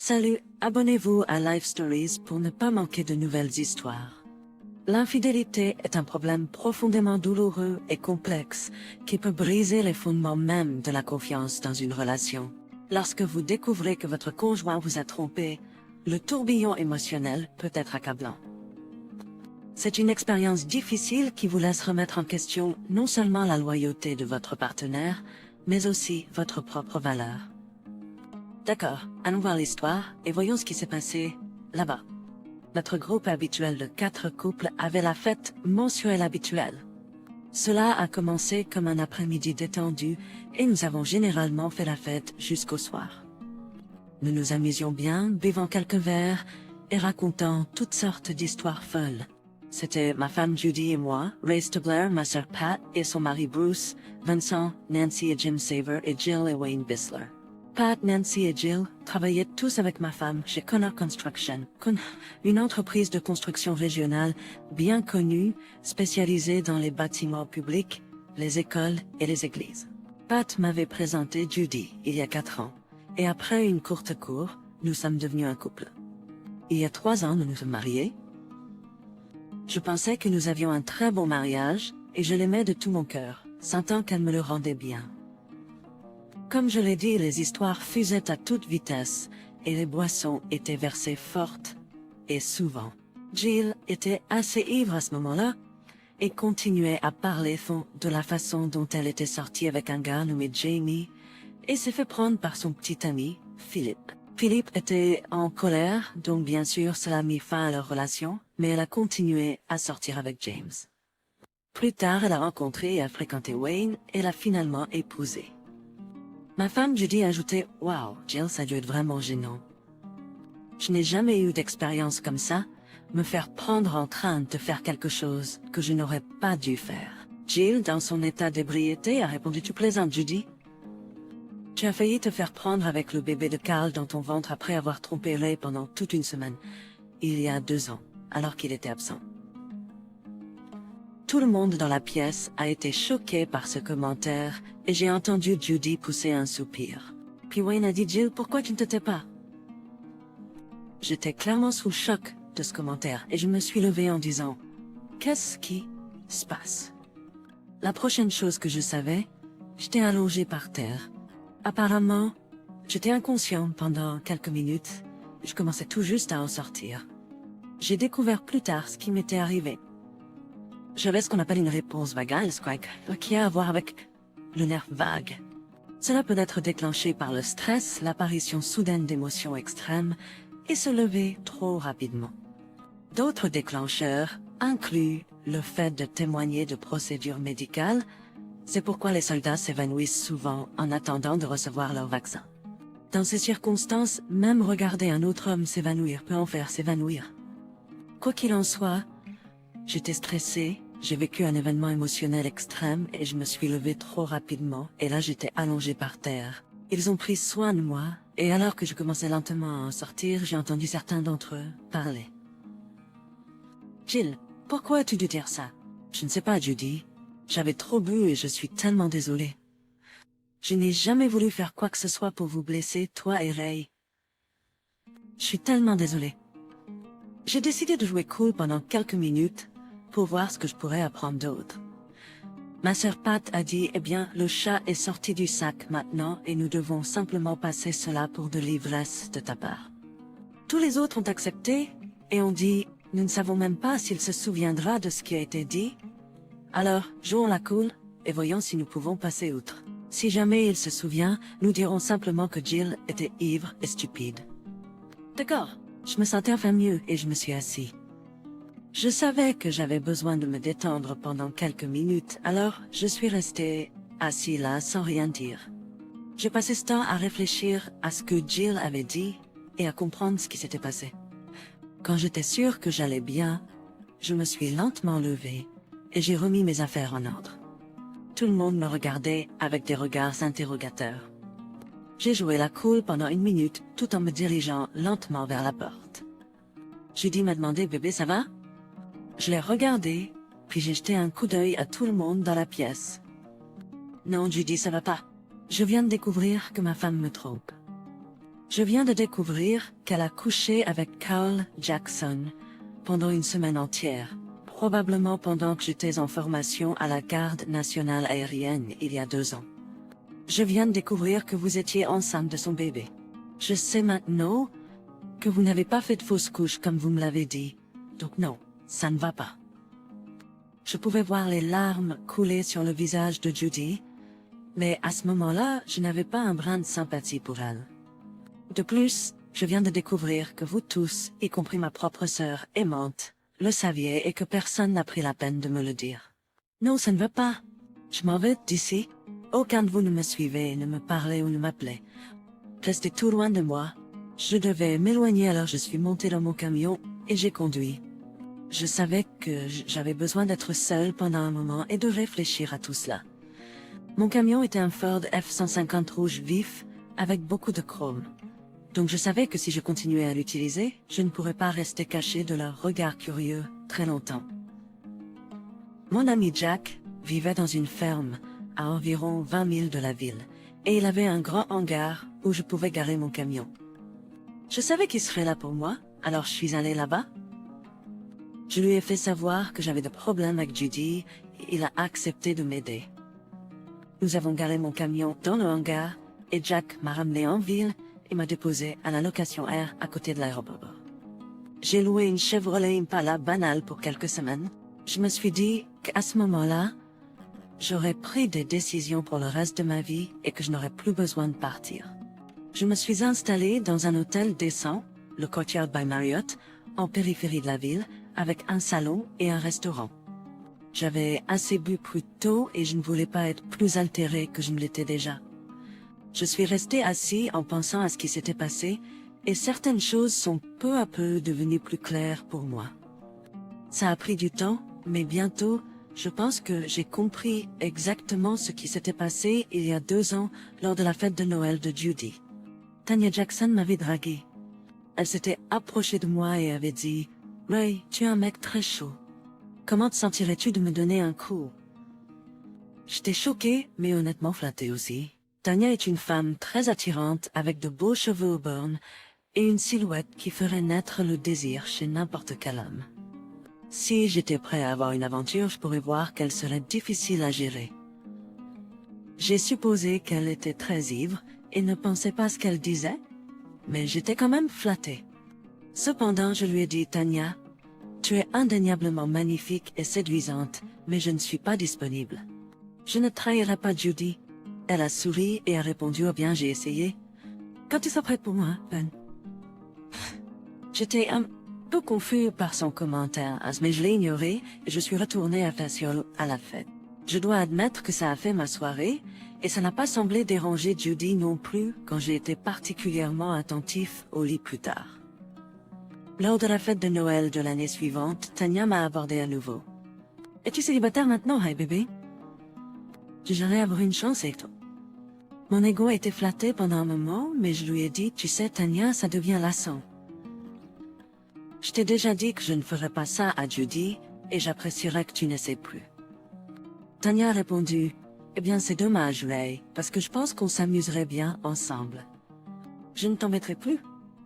Salut, abonnez-vous à Life Stories pour ne pas manquer de nouvelles histoires. L'infidélité est un problème profondément douloureux et complexe qui peut briser les fondements même de la confiance dans une relation. Lorsque vous découvrez que votre conjoint vous a trompé, le tourbillon émotionnel peut être accablant. C'est une expérience difficile qui vous laisse remettre en question non seulement la loyauté de votre partenaire, mais aussi votre propre valeur. D'accord, allons voir l'histoire et voyons ce qui s'est passé là-bas. Notre groupe habituel de 4 couples avait la fête mensuelle habituelle. Cela a commencé comme un après-midi détendu et nous avons généralement fait la fête jusqu'au soir. Nous nous amusions bien, buvant quelques verres et racontant toutes sortes d'histoires folles. C'était ma femme Judy et moi, Ray Stabler, ma sœur Pat et son mari Bruce, Vincent, Nancy et Jim Saver et Jill et Wayne Bisler. Pat, Nancy et Jill travaillaient tous avec ma femme chez Connor Construction, une entreprise de construction régionale bien connue, spécialisée dans les bâtiments publics, les écoles et les églises. Pat m'avait présenté Judy il y a 4 ans, et après une courte cour, nous sommes devenus un couple. Il y a 3 ans, nous nous sommes mariés. Je pensais que nous avions un très bon mariage, et je l'aimais de tout mon cœur, sentant qu'elle me le rendait bien. Comme je l'ai dit, les histoires fusaient à toute vitesse et les boissons étaient versées fortes et souvent. Jill était assez ivre à ce moment-là et continuait à parler de la façon dont elle était sortie avec un gars nommé Jamie et s'est fait prendre par son petit ami, Philippe. Philippe était en colère, donc bien sûr cela a mis fin à leur relation, mais elle a continué à sortir avec James. Plus tard, elle a rencontré et a fréquenté Wayne et l'a finalement épousé. Ma femme Judy a ajouté « Wow, Jill, ça a dû être vraiment gênant. Je n'ai jamais eu d'expérience comme ça, me faire prendre en train de faire quelque chose que je n'aurais pas dû faire. » Jill, dans son état d'ébriété, a répondu « Tu plaisantes, Judy? Tu as failli te faire prendre avec le bébé de Carl dans ton ventre après avoir trompé Ray pendant toute une semaine, il y a 2 ans, alors qu'il était absent. » Tout le monde dans la pièce a été choqué par ce commentaire et j'ai entendu Judy pousser un soupir. Puis Wayne a dit « Jill, pourquoi tu ne te tais pas ?» J'étais clairement sous le choc de ce commentaire et je me suis levée en disant « Qu'est-ce qui se passe ?» La prochaine chose que je savais, j'étais allongée par terre. Apparemment, j'étais inconsciente pendant quelques minutes. Je commençais tout juste à en sortir. J'ai découvert plus tard ce qui m'était arrivé. J'avais ce qu'on appelle une réponse vagale, qui a à voir avec le nerf vague. Cela peut être déclenché par le stress, l'apparition soudaine d'émotions extrêmes et se lever trop rapidement. D'autres déclencheurs incluent le fait de témoigner de procédures médicales. C'est pourquoi les soldats s'évanouissent souvent en attendant de recevoir leur vaccin. Dans ces circonstances, même regarder un autre homme s'évanouir peut en faire s'évanouir. Quoi qu'il en soit, j'étais stressée. J'ai vécu un événement émotionnel extrême et je me suis levée trop rapidement et là j'étais allongée par terre. Ils ont pris soin de moi et alors que je commençais lentement à en sortir, j'ai entendu certains d'entre eux parler. « Jill, pourquoi as-tu dû dire ça? » « Je ne sais pas, Judy. J'avais trop bu et je suis tellement désolée. Je n'ai jamais voulu faire quoi que ce soit pour vous blesser, toi et Ray. Je suis tellement désolée. J'ai décidé de jouer cool pendant quelques minutes pour voir ce que je pourrais apprendre d'autre. Ma sœur Pat a dit « Eh bien, le chat est sorti du sac maintenant et nous devons simplement passer cela pour de l'ivresse de ta part. » Tous les autres ont accepté et ont dit « Nous ne savons même pas s'il se souviendra de ce qui a été dit. Alors, jouons la cool et voyons si nous pouvons passer outre. Si jamais il se souvient, nous dirons simplement que Jill était ivre et stupide. » D'accord, je me sentais enfin mieux et je me suis assis. Je savais que j'avais besoin de me détendre pendant quelques minutes, alors je suis resté assis là sans rien dire. J'ai passé ce temps à réfléchir à ce que Jill avait dit et à comprendre ce qui s'était passé. Quand j'étais sûre que j'allais bien, je me suis lentement levée et j'ai remis mes affaires en ordre. Tout le monde me regardait avec des regards interrogateurs. J'ai joué la cool pendant 1 minute tout en me dirigeant lentement vers la porte. Judy m'a demandé « Bébé, ça va ?» Je l'ai regardé, puis j'ai jeté un coup d'œil à tout le monde dans la pièce. « Non, Judy, ça va pas. Je viens de découvrir que ma femme me trompe. » Je viens de découvrir qu'elle a couché avec Carl Jackson pendant une semaine entière, probablement pendant que j'étais en formation à la Garde nationale aérienne il y a 2 ans. Je viens de découvrir que vous étiez enceinte de son bébé. Je sais maintenant que vous n'avez pas fait de fausse couche comme vous me l'avez dit, donc non, ça ne va pas. Je pouvais voir les larmes couler sur le visage de Judy, mais à ce moment-là, je n'avais pas un brin de sympathie pour elle. De plus, je viens de découvrir que vous tous, y compris ma propre sœur aimante, le saviez et que personne n'a pris la peine de me le dire. Non, ça ne va pas. Je m'en vais d'ici. Aucun de vous ne me suivait, ne me parlait ou ne m'appelait. Restez tout loin de moi. Je devais m'éloigner, alors je suis montée dans mon camion et j'ai conduit. Je savais que j'avais besoin d'être seule pendant un moment et de réfléchir à tout cela. Mon camion était un Ford F-150 rouge vif avec beaucoup de chrome. Donc je savais que si je continuais à l'utiliser, je ne pourrais pas rester cachée de leur regard curieux très longtemps. Mon ami Jack vivait dans une ferme à environ 20 000 de la ville, et il avait un grand hangar où je pouvais garer mon camion. Je savais qu'il serait là pour moi, alors je suis allée là-bas. Je lui ai fait savoir que j'avais des problèmes avec Judy, et il a accepté de m'aider. Nous avons garé mon camion dans le hangar, et Jack m'a ramené en ville et m'a déposé à la location air à côté de l'aéroport. J'ai loué une Chevrolet Impala banale pour quelques semaines. Je me suis dit qu'à ce moment-là, j'aurais pris des décisions pour le reste de ma vie et que je n'aurais plus besoin de partir. Je me suis installée dans un hôtel décent, le Courtyard by Marriott, en périphérie de la ville, avec un salon et un restaurant. J'avais assez bu plus tôt et je ne voulais pas être plus altérée que je ne l'étais déjà. Je suis restée assis en pensant à ce qui s'était passé et certaines choses sont peu à peu devenues plus claires pour moi. Ça a pris du temps, mais bientôt, je pense que j'ai compris exactement ce qui s'était passé il y a 2 ans lors de la fête de Noël de Judy. Tanya Jackson m'avait draguée. Elle s'était approchée de moi et avait dit « Ray, tu es un mec très chaud. Comment te sentirais-tu de me donner un coup ?» J'étais choquée, mais honnêtement flattée aussi. Tanya est une femme très attirante avec de beaux cheveux au burn et une silhouette qui ferait naître le désir chez n'importe quel homme. Si j'étais prêt à avoir une aventure, je pourrais voir qu'elle serait difficile à gérer. J'ai supposé qu'elle était très ivre et ne pensait pas ce qu'elle disait, mais j'étais quand même flattée. Cependant, je lui ai dit, Tanya, tu es indéniablement magnifique et séduisante, mais je ne suis pas disponible. Je ne trahirai pas Judy. Elle a souri et a répondu, oh bien, j'ai essayé. Quand tu seras prête pour moi, Ben? J'étais un peu confus par son commentaire, mais je l'ai ignoré et je suis retournée à Faciol à la fête. Je dois admettre que ça a fait ma soirée et ça n'a pas semblé déranger Judy non plus quand j'ai été particulièrement attentif au lit plus tard. Lors de la fête de Noël de l'année suivante, Tanya m'a abordé à nouveau. Es-tu célibataire maintenant, hey bébé? J'aimerais avoir une chance avec toi. Mon ego a été flatté pendant un moment, mais je lui ai dit, tu sais Tanya, ça devient lassant. Je t'ai déjà dit que je ne ferais pas ça à Judy, et j'apprécierais que tu ne sais plus. Tanya a répondu, eh bien c'est dommage Ray, parce que je pense qu'on s'amuserait bien ensemble. Je ne t'embêterai plus,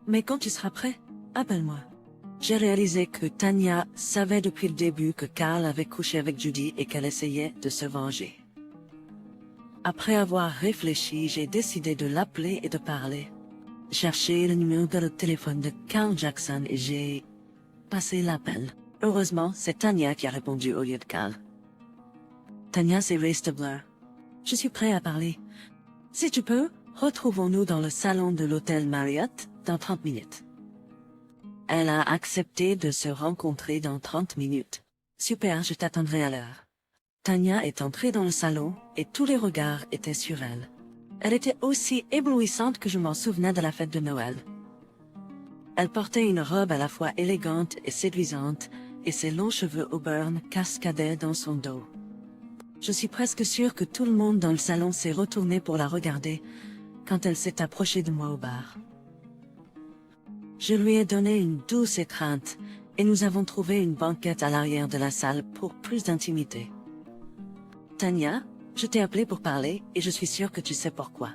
mais quand tu seras prêt, appelle-moi. J'ai réalisé que Tanya savait depuis le début que Carl avait couché avec Judy et qu'elle essayait de se venger. Après avoir réfléchi, j'ai décidé de l'appeler et de parler. Cherché le numéro de téléphone de Carl Jackson et j'ai passé l'appel. Heureusement, c'est Tanya qui a répondu au lieu de Carl. Tanya, c'est Ray Stabler. Je suis prêt à parler. Si tu peux, retrouvons-nous dans le salon de l'hôtel Marriott dans 30 minutes. Elle a accepté de se rencontrer dans 30 minutes. Super, je t'attendrai à l'heure. Tanya est entrée dans le salon et tous les regards étaient sur elle. Elle était aussi éblouissante que je m'en souvenais de la fête de Noël. Elle portait une robe à la fois élégante et séduisante et ses longs cheveux auburn cascadaient dans son dos. Je suis presque sûre que tout le monde dans le salon s'est retourné pour la regarder quand elle s'est approchée de moi au bar. Je lui ai donné une douce étreinte et nous avons trouvé une banquette à l'arrière de la salle pour plus d'intimité. Tanya, je t'ai appelé pour parler et je suis sûre que tu sais pourquoi.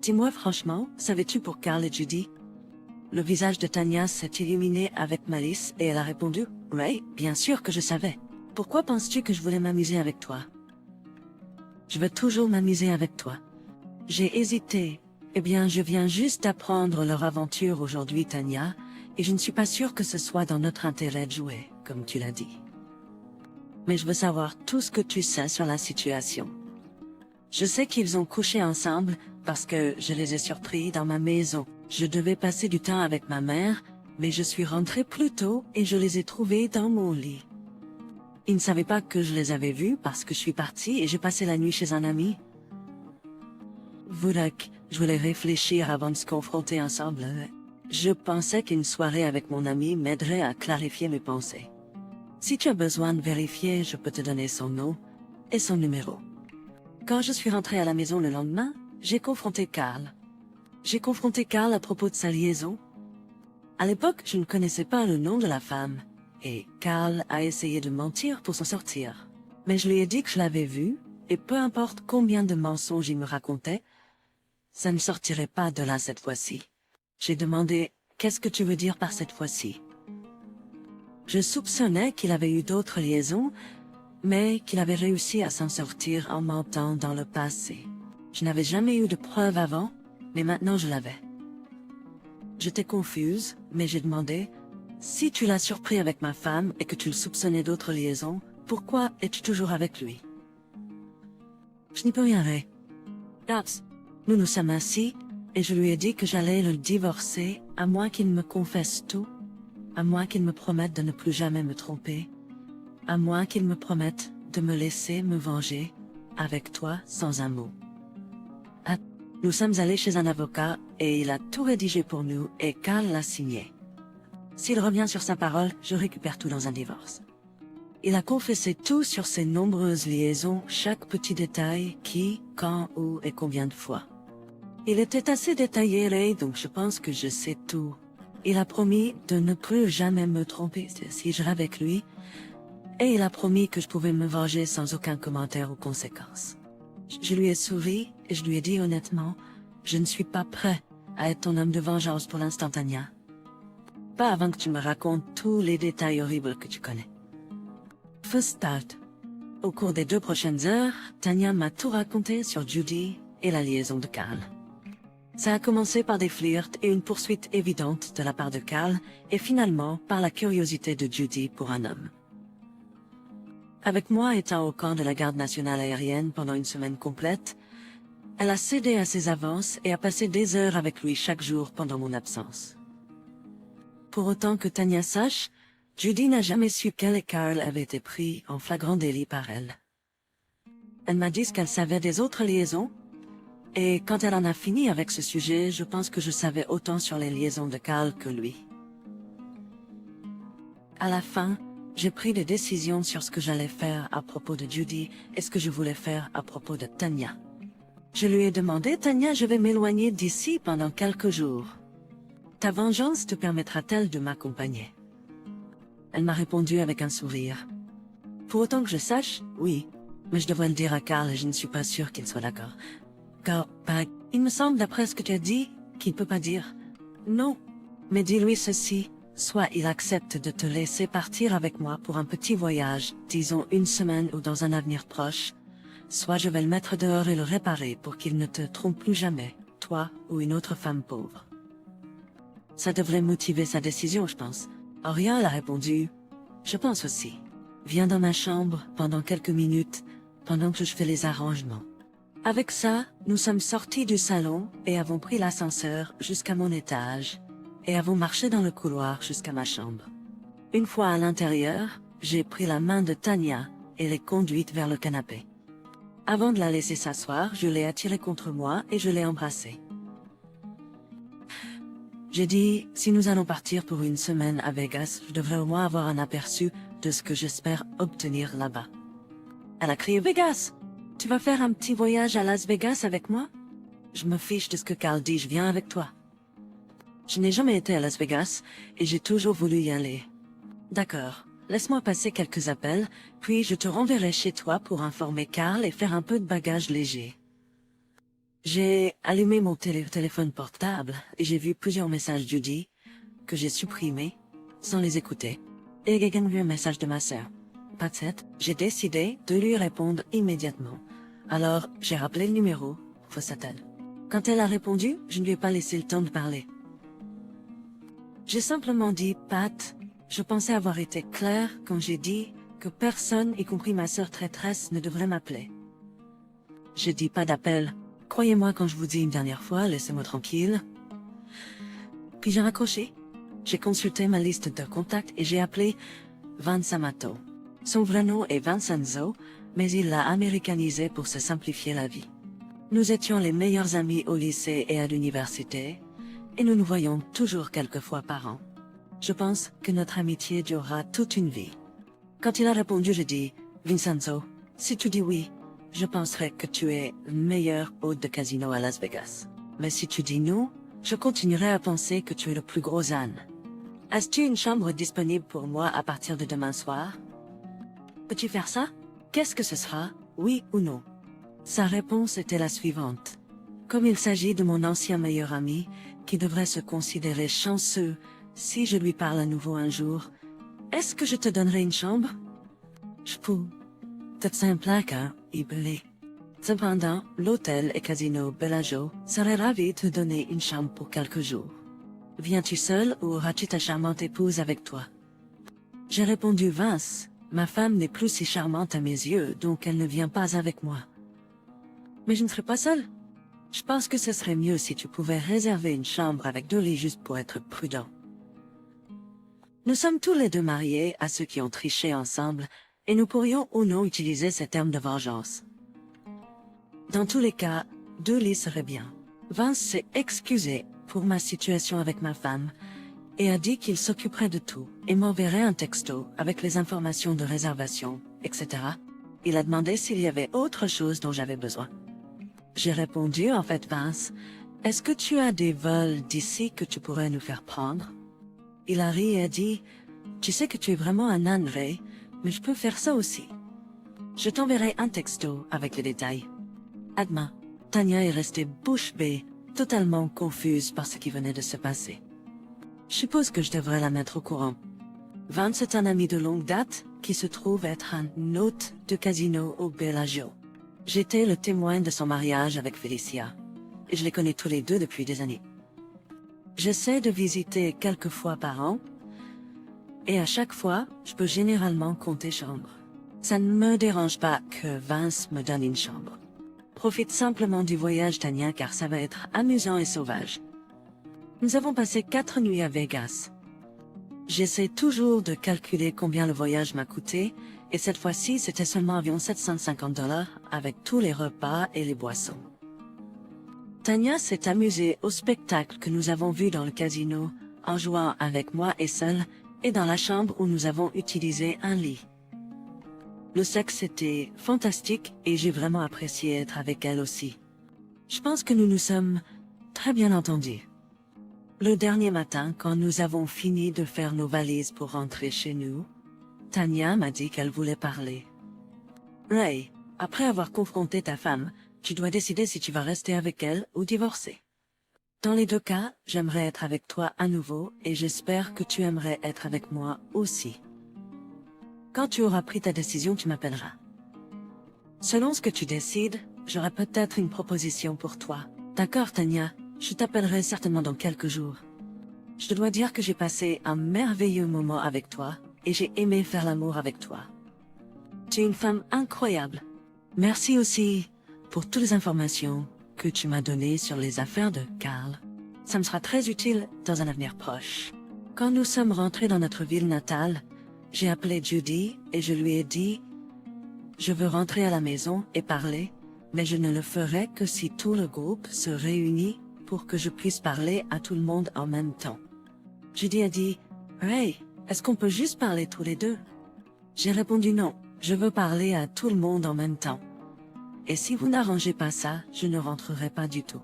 Dis-moi franchement, savais-tu pour Carl et Judy? Le visage de Tanya s'est illuminé avec malice et elle a répondu, oui, bien sûr que je savais. Pourquoi penses-tu que je voulais m'amuser avec toi? Je veux toujours m'amuser avec toi. J'ai hésité. Eh bien, je viens juste d'apprendre leur aventure aujourd'hui, Tanya, et je ne suis pas sûre que ce soit dans notre intérêt de jouer, comme tu l'as dit. Mais je veux savoir tout ce que tu sais sur la situation. Je sais qu'ils ont couché ensemble parce que je les ai surpris dans ma maison. Je devais passer du temps avec ma mère, mais je suis rentrée plus tôt et je les ai trouvés dans mon lit. Ils ne savaient pas que je les avais vus parce que je suis partie et j'ai passé la nuit chez un ami. Vourak, je voulais réfléchir avant de se confronter ensemble. Je pensais qu'une soirée avec mon ami m'aiderait à clarifier mes pensées. Si tu as besoin de vérifier, je peux te donner son nom et son numéro. Quand je suis rentrée à la maison le lendemain, j'ai confronté Carl. J'ai confronté Carl à propos de sa liaison. À l'époque, je ne connaissais pas le nom de la femme, et Carl a essayé de mentir pour s'en sortir. Mais je lui ai dit que je l'avais vue, et peu importe combien de mensonges il me racontait, ça ne sortirait pas de là cette fois-ci. J'ai demandé, qu'est-ce que tu veux dire par cette fois-ci? Je soupçonnais qu'il avait eu d'autres liaisons, mais qu'il avait réussi à s'en sortir en mentant dans le passé. Je n'avais jamais eu de preuves avant, mais maintenant je l'avais. J'étais confuse, mais j'ai demandé, si tu l'as surpris avec ma femme et que tu le soupçonnais d'autres liaisons, pourquoi es-tu toujours avec lui? Je n'y peux rien. Nous nous sommes assis, et je lui ai dit que j'allais le divorcer, à moins qu'il me confesse tout, à moins qu'il me promette de ne plus jamais me tromper, à moins qu'il me promette de me laisser me venger, avec toi, sans un mot. Nous sommes allés chez un avocat, et il a tout rédigé pour nous, et Carl l'a signé. S'il revient sur sa parole, je récupère tout dans un divorce. Il a confessé tout sur ses nombreuses liaisons, chaque petit détail, qui, quand, où et combien de fois. Il était assez détaillé, Ray, donc je pense que je sais tout. Il a promis de ne plus jamais me tromper si je rêve avec lui, et il a promis que je pouvais me venger sans aucun commentaire ou conséquences. Je lui ai souri et je lui ai dit honnêtement, je ne suis pas prêt à être ton homme de vengeance pour l'instant, Tanya. Pas avant que tu me racontes tous les détails horribles que tu connais. First start. Au cours des 2 prochaines heures, Tanya m'a tout raconté sur Judy et la liaison de Carl. Ça a commencé par des flirts et une poursuite évidente de la part de Carl, et finalement par la curiosité de Judy pour un homme. Avec moi étant au camp de la garde nationale aérienne pendant une semaine complète, elle a cédé à ses avances et a passé des heures avec lui chaque jour pendant mon absence. Pour autant que Tanya sache, Judy n'a jamais su qu'elle et Carl avaient été pris en flagrant délit par elle. Elle m'a dit ce qu'elle savait des autres liaisons, et quand elle en a fini avec ce sujet, je pense que je savais autant sur les liaisons de Carl que lui. À la fin, j'ai pris des décisions sur ce que j'allais faire à propos de Judy et ce que je voulais faire à propos de Tanya. Je lui ai demandé, Tanya, je vais m'éloigner d'ici pendant quelques jours. Ta vengeance te permettra-t-elle de m'accompagner? Elle m'a répondu avec un sourire. Pour autant que je sache, oui, mais je devrais le dire à Carl et je ne suis pas sûre qu'il soit d'accord. Car, il me semble d'après ce que tu as dit, qu'il ne peut pas dire non. Mais dis-lui ceci. Soit il accepte de te laisser partir avec moi pour un petit voyage, disons 1 semaine ou dans un avenir proche, soit je vais le mettre dehors et le réparer pour qu'il ne te trompe plus jamais, toi ou une autre femme pauvre. Ça devrait motiver sa décision, je pense. Oriol a répondu, je pense aussi. Viens dans ma chambre pendant quelques minutes, pendant que je fais les arrangements. Avec ça, nous sommes sortis du salon et avons pris l'ascenseur jusqu'à mon étage, et avons marché dans le couloir jusqu'à ma chambre. Une fois à l'intérieur, j'ai pris la main de Tanya et l'ai conduite vers le canapé. Avant de la laisser s'asseoir, je l'ai attirée contre moi et je l'ai embrassée. J'ai dit, si nous allons partir pour 1 semaine à Vegas, je devrais au moins avoir un aperçu de ce que j'espère obtenir là-bas. Elle a crié, Vegas! Tu vas faire un petit voyage à Las Vegas avec moi? Je me fiche de ce que Carl dit, je viens avec toi. Je n'ai jamais été à Las Vegas, et j'ai toujours voulu y aller. D'accord, laisse-moi passer quelques appels, puis je te renverrai chez toi pour informer Carl et faire un peu de bagage léger. J'ai allumé mon téléphone portable et j'ai vu plusieurs messages de Judy que j'ai supprimés sans les écouter. Et également vu un message de ma sœur. Patsette, j'ai décidé de lui répondre immédiatement. Alors, j'ai rappelé le numéro, Fossatel. Quand elle a répondu, je ne lui ai pas laissé le temps de parler. J'ai simplement dit, Pat, je pensais avoir été claire quand j'ai dit que personne, y compris ma sœur traîtresse, ne devrait m'appeler. J'ai dit pas d'appel. Croyez-moi quand je vous dis une dernière fois, laissez-moi tranquille. Puis j'ai raccroché. J'ai consulté ma liste de contacts et j'ai appelé Vance Amato. Son vrai nom est Vincenzo, mais il l'a américanisé pour se simplifier la vie. Nous étions les meilleurs amis au lycée et à l'université, et nous nous voyons toujours quelques fois par an. Je pense que notre amitié durera toute une vie. Quand il a répondu, j'ai dit, Vincenzo, si tu dis oui, je penserai que tu es le meilleur hôte de casino à Las Vegas. Mais si tu dis non, je continuerai à penser que tu es le plus gros âne. As-tu une chambre disponible pour moi à partir de demain soir? Peux-tu faire ça? Qu'est-ce que ce sera, oui ou non? Sa réponse était la suivante. Comme il s'agit de mon ancien meilleur ami, qui devrait se considérer chanceux si je lui parle à nouveau un jour, est-ce que je te donnerai une chambre? Je peux. Peut-être simple, hein, Ibelé. Cependant, l'hôtel et casino Bellagio serait ravi de te donner une chambre pour quelques jours. Viens-tu seul ou auras-tu ta charmante épouse avec toi? J'ai répondu, Vince, ma femme n'est plus si charmante à mes yeux, donc elle ne vient pas avec moi. Mais je ne serai pas seule. Je pense que ce serait mieux si tu pouvais réserver une chambre avec 2 lits juste pour être prudent. Nous sommes tous les deux mariés à ceux qui ont triché ensemble, et nous pourrions ou non utiliser ces termes de vengeance. Dans tous les cas, 2 lits seraient bien. Vince s'est excusé pour ma situation avec ma femme, et a dit qu'il s'occuperait de tout, et m'enverrait un texto avec les informations de réservation, etc. Il a demandé s'il y avait autre chose dont j'avais besoin. J'ai répondu, en fait, Vince, est-ce que tu as des vols d'ici que tu pourrais nous faire prendre? Il a ri et a dit, tu sais que tu es vraiment un âne, Ray, mais je peux faire ça aussi. Je t'enverrai un texto avec les détails. À demain. Tania est restée bouche bée, totalement confuse par ce qui venait de se passer. Je suppose que je devrais la mettre au courant. Vance est un ami de longue date qui se trouve être un hôte de casino au Bellagio. J'étais le témoin de son mariage avec Felicia, et je les connais tous les deux depuis des années. J'essaie de visiter quelques fois par an, et à chaque fois, je peux généralement compter chambre. Ça ne me dérange pas que Vince me donne une chambre. Profite simplement du voyage, Tania, car ça va être amusant et sauvage. Nous avons passé 4 nuits à Vegas. J'essaie toujours de calculer combien le voyage m'a coûté, et cette fois-ci, c'était seulement environ $750 avec tous les repas et les boissons. Tania s'est amusée au spectacle que nous avons vu dans le casino, en jouant avec moi et seule, et dans la chambre où nous avons utilisé un lit. Le sexe était fantastique et j'ai vraiment apprécié être avec elle aussi. Je pense que nous nous sommes très bien entendus. Le dernier matin, quand nous avons fini de faire nos valises pour rentrer chez nous, Tania m'a dit qu'elle voulait parler. Ray, après avoir confronté ta femme, tu dois décider si tu vas rester avec elle ou divorcer. Dans les 2 cas, j'aimerais être avec toi à nouveau et j'espère que tu aimerais être avec moi aussi. Quand tu auras pris ta décision, tu m'appelleras. Selon ce que tu décides, j'aurai peut-être une proposition pour toi. D'accord, Tania, je t'appellerai certainement dans quelques jours. Je te dois dire que j'ai passé un merveilleux moment avec toi et j'ai aimé faire l'amour avec toi. Tu es une femme incroyable. Merci aussi pour toutes les informations que tu m'as données sur les affaires de Carl. Ça me sera très utile dans un avenir proche. Quand nous sommes rentrés dans notre ville natale, j'ai appelé Judy et je lui ai dit « Je veux rentrer à la maison et parler, mais je ne le ferai que si tout le groupe se réunit pour que je puisse parler à tout le monde en même temps. » Judy a dit « Ray, est-ce qu'on peut juste parler tous les deux ?» J'ai répondu « Non, je veux parler à tout le monde en même temps. Et si vous n'arrangez pas ça, je ne rentrerai pas du tout. »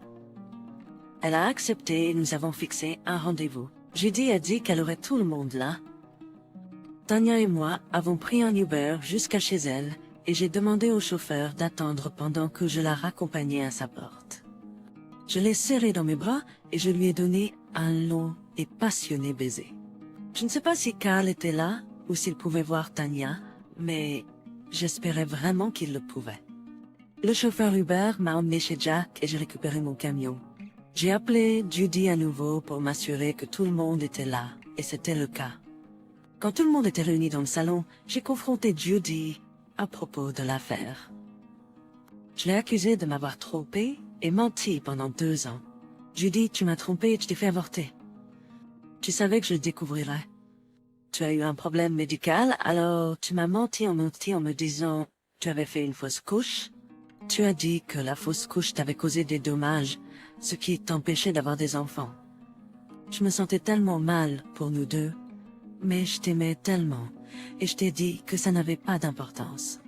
Elle a accepté et nous avons fixé un rendez-vous. Judy a dit qu'elle aurait tout le monde là. Tania et moi avons pris un Uber jusqu'à chez elle et j'ai demandé au chauffeur d'attendre pendant que je la raccompagnais à sa porte. Je l'ai serré dans mes bras et je lui ai donné un long et passionné baiser. Je ne sais pas si Carl était là ou s'il pouvait voir Tania, mais j'espérais vraiment qu'il le pouvait. Le chauffeur Uber m'a emmené chez Jack et j'ai récupéré mon camion. J'ai appelé Judy à nouveau pour m'assurer que tout le monde était là, et c'était le cas. Quand tout le monde était réuni dans le salon, j'ai confronté Judy à propos de l'affaire. Je l'ai accusée de m'avoir trompé et menti pendant 2 ans. Judy, tu m'as trompé et tu t'es fait avorter. Tu savais que je le découvrirais. Tu as eu un problème médical, alors tu m'as menti en me disant tu avais fait une fausse couche. Tu as dit que la fausse couche t'avait causé des dommages, ce qui t'empêchait d'avoir des enfants. Je me sentais tellement mal pour nous deux, mais je t'aimais tellement, et je t'ai dit que ça n'avait pas d'importance.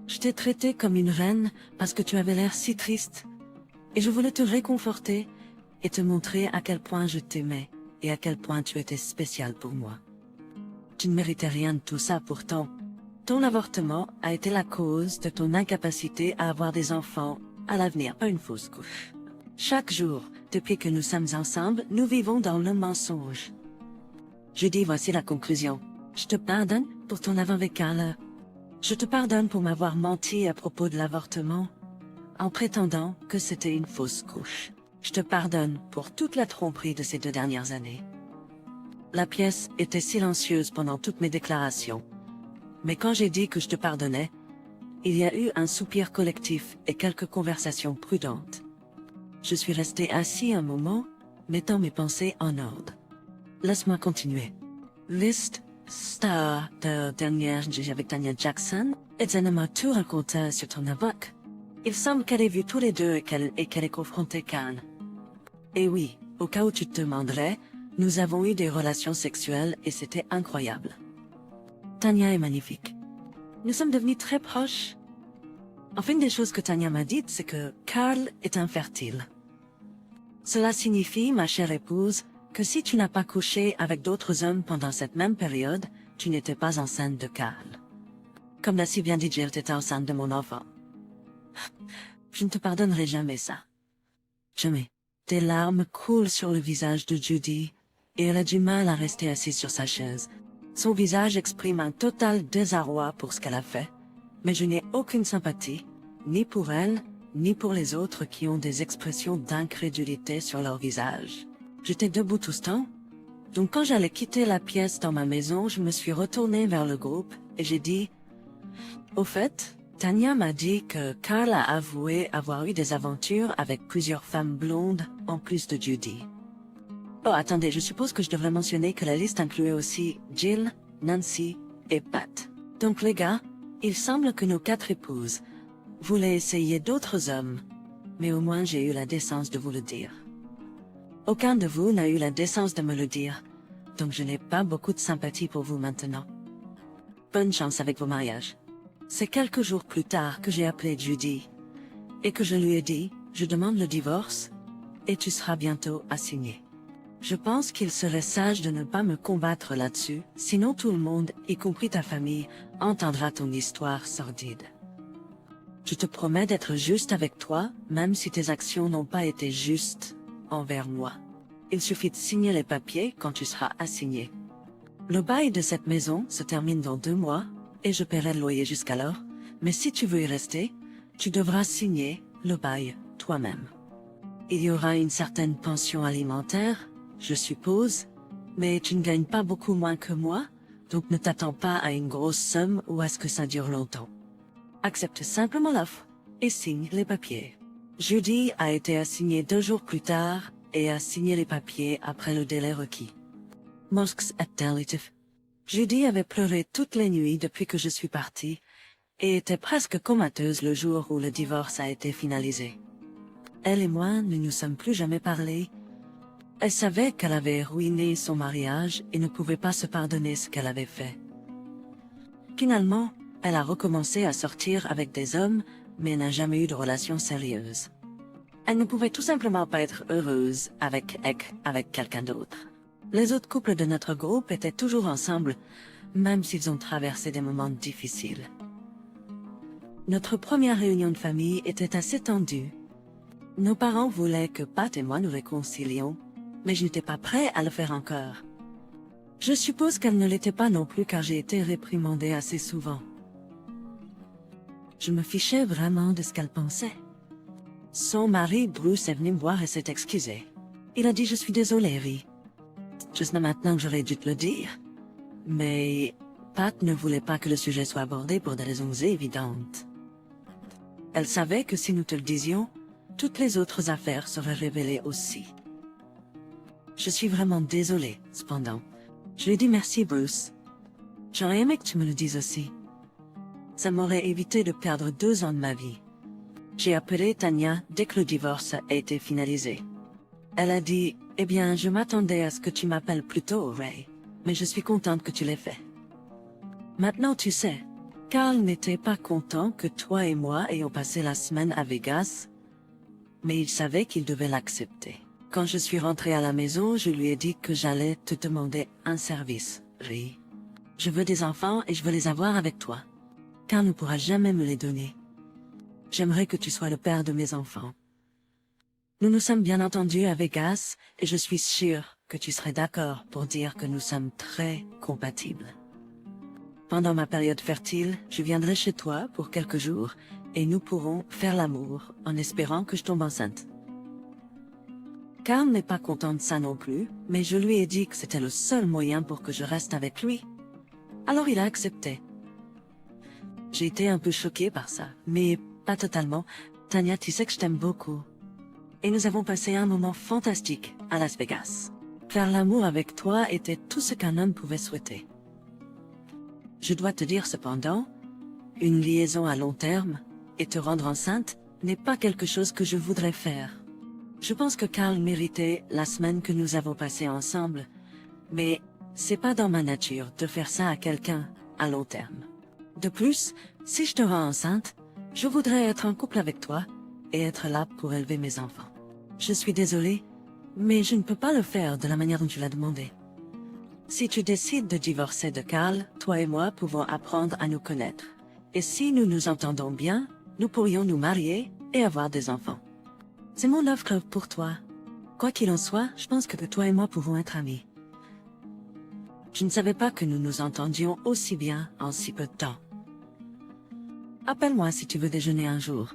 Je t'ai traité comme une reine parce que tu avais l'air si triste, et je voulais te réconforter et te montrer à quel point je t'aimais et à quel point tu étais spécial pour moi. Tu ne méritais rien de tout ça pourtant. Ton avortement a été la cause de ton incapacité à avoir des enfants à l'avenir, pas une fausse couche. Chaque jour, depuis que nous sommes ensemble, nous vivons dans le mensonge. Je dis voici la conclusion. Je te pardonne pour ton avant avec Carla. Je te pardonne pour m'avoir menti à propos de l'avortement, en prétendant que c'était une fausse couche. Je te pardonne pour toute la tromperie de ces 2 dernières années. La pièce était silencieuse pendant toutes mes déclarations. Mais quand j'ai dit que je te pardonnais, il y a eu un soupir collectif et quelques conversations prudentes. Je suis resté assis un moment, mettant mes pensées en ordre. Laisse-moi continuer. Liste star de dernière avec Tania Jackson, et elle m'a tout raconté sur ton avocat. Il semble qu'elle ait vu tous les deux et qu'elle ait confronté Khan. Et oui, au cas où tu te demanderais, nous avons eu des relations sexuelles et c'était incroyable. Tania est magnifique. Nous sommes devenus très proches. Enfin, une des choses que Tania m'a dites, c'est que Carl est infertile. Cela signifie, ma chère épouse, que si tu n'as pas couché avec d'autres hommes pendant cette même période, tu n'étais pas enceinte de Carl. Comme l'a si bien dit Jill, t'étais enceinte de mon enfant. Je ne te pardonnerai jamais ça. Jamais. Des larmes coulent sur le visage de Judy, et elle a du mal à rester assise sur sa chaise. Son visage exprime un total désarroi pour ce qu'elle a fait, mais je n'ai aucune sympathie, ni pour elle, ni pour les autres qui ont des expressions d'incrédulité sur leur visage. J'étais debout tout ce temps, donc quand j'allais quitter la pièce dans ma maison, je me suis retournée vers le groupe et j'ai dit « Au fait, Tania m'a dit que Carl a avoué avoir eu des aventures avec plusieurs femmes blondes en plus de Judy. » Oh, attendez, je suppose que je devrais mentionner que la liste incluait aussi Jill, Nancy et Pat. Donc les gars, il semble que nos 4 épouses voulaient essayer d'autres hommes, mais au moins j'ai eu la décence de vous le dire. Aucun de vous n'a eu la décence de me le dire, donc je n'ai pas beaucoup de sympathie pour vous maintenant. Bonne chance avec vos mariages. C'est quelques jours plus tard que j'ai appelé Judy, et que je lui ai dit, je demande le divorce, et tu seras bientôt assigné. Je pense qu'il serait sage de ne pas me combattre là-dessus, sinon tout le monde, y compris ta famille, entendra ton histoire sordide. Je te promets d'être juste avec toi, même si tes actions n'ont pas été justes envers moi. Il suffit de signer les papiers quand tu seras assigné. Le bail de cette maison se termine dans 2 mois, et je paierai le loyer jusqu'alors, mais si tu veux y rester, tu devras signer le bail toi-même. Il y aura une certaine pension alimentaire, je suppose, mais tu ne gagnes pas beaucoup moins que moi, donc ne t'attends pas à une grosse somme ou à ce que ça dure longtemps. Accepte simplement l'offre et signe les papiers. Judy a été assignée 2 jours plus tard et a signé les papiers après le délai requis. Mosques et Delitif. Judy avait pleuré toutes les nuits depuis que je suis partie et était presque comateuse le jour où le divorce a été finalisé. Elle et moi ne nous sommes plus jamais parlé. Elle savait qu'elle avait ruiné son mariage et ne pouvait pas se pardonner ce qu'elle avait fait. Finalement, elle a recommencé à sortir avec des hommes, mais n'a jamais eu de relation sérieuse. Elle ne pouvait tout simplement pas être heureuse avec quelqu'un d'autre. Les autres couples de notre groupe étaient toujours ensemble, même s'ils ont traversé des moments difficiles. Notre première réunion de famille était assez tendue, Nos parents voulaient que Pat et moi nous réconcilions, mais je n'étais pas prêt à le faire encore. Je suppose qu'elle ne l'était pas non plus car j'ai été réprimandée assez souvent. Je me fichais vraiment de ce qu'elle pensait. Son mari, Bruce, est venu me voir et s'est excusé. Il a dit « Je suis désolé, Ri. » Juste maintenant que j'aurais dû te le dire. Mais Pat ne voulait pas que le sujet soit abordé pour des raisons évidentes. Elle savait que si nous te le disions, toutes les autres affaires seraient révélées aussi. Je suis vraiment désolée, cependant. Je lui ai dit merci, Bruce. J'aurais aimé que tu me le dises aussi. Ça m'aurait évité de perdre 2 ans de ma vie. J'ai appelé Tanya dès que le divorce a été finalisé. Elle a dit, eh bien, je m'attendais à ce que tu m'appelles plus tôt, Ray, mais je suis contente que tu l'aies fait. Maintenant, tu sais, Carl n'était pas content que toi et moi ayons passé la semaine à Vegas, mais il savait qu'il devait l'accepter. Quand je suis rentrée à la maison, je lui ai dit que j'allais te demander un service, Ray. Je veux des enfants et je veux les avoir avec toi. Carl ne pourra jamais me les donner. J'aimerais que tu sois le père de mes enfants. Nous nous sommes bien entendus à Vegas et je suis sûre que tu serais d'accord pour dire que nous sommes très compatibles. Pendant ma période fertile, je viendrai chez toi pour quelques jours et nous pourrons faire l'amour en espérant que je tombe enceinte. Carl n'est pas content de ça non plus, mais je lui ai dit que c'était le seul moyen pour que je reste avec lui. Alors il a accepté. J'ai été un peu choquée par ça, mais pas totalement. Tanya, tu sais que je t'aime beaucoup. Et nous avons passé un moment fantastique à Las Vegas. Faire l'amour avec toi était tout ce qu'un homme pouvait souhaiter. Je dois te dire cependant, une liaison à long terme et te rendre enceinte n'est pas quelque chose que je voudrais faire. Je pense que Carl méritait la semaine que nous avons passée ensemble, mais c'est pas dans ma nature de faire ça à quelqu'un à long terme. De plus, si je te rends enceinte, je voudrais être en couple avec toi et être là pour élever mes enfants. Je suis désolée, mais je ne peux pas le faire de la manière dont tu l'as demandé. Si tu décides de divorcer de Carl, toi et moi pouvons apprendre à nous connaître. Et si nous nous entendons bien, nous pourrions nous marier et avoir des enfants. C'est mon offre pour toi. Quoi qu'il en soit, je pense que toi et moi pouvons être amis. Je ne savais pas que nous nous entendions aussi bien en si peu de temps. Appelle-moi si tu veux déjeuner un jour.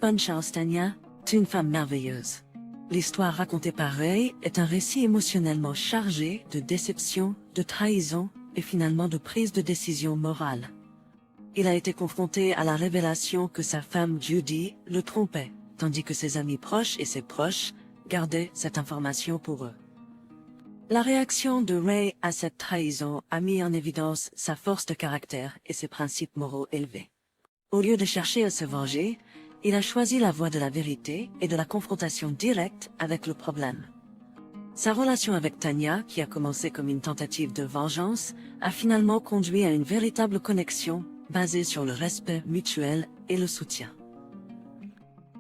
Bonne chance, Tanya. Tu es une femme merveilleuse. L'histoire racontée par Ray est un récit émotionnellement chargé de déception, de trahison et finalement de prise de décision morale. Il a été confronté à la révélation que sa femme Judy le trompait, tandis que ses amis proches et ses proches gardaient cette information pour eux. La réaction de Ray à cette trahison a mis en évidence sa force de caractère et ses principes moraux élevés. Au lieu de chercher à se venger, il a choisi la voie de la vérité et de la confrontation directe avec le problème. Sa relation avec Tanya, qui a commencé comme une tentative de vengeance, a finalement conduit à une véritable connexion basée sur le respect mutuel et le soutien.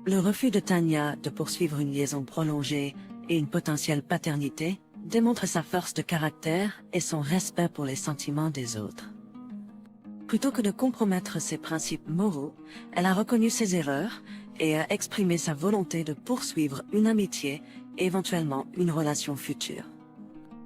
Le refus de Tanya de poursuivre une liaison prolongée et une potentielle paternité démontre sa force de caractère et son respect pour les sentiments des autres. Plutôt que de compromettre ses principes moraux, elle a reconnu ses erreurs et a exprimé sa volonté de poursuivre une amitié et éventuellement une relation future.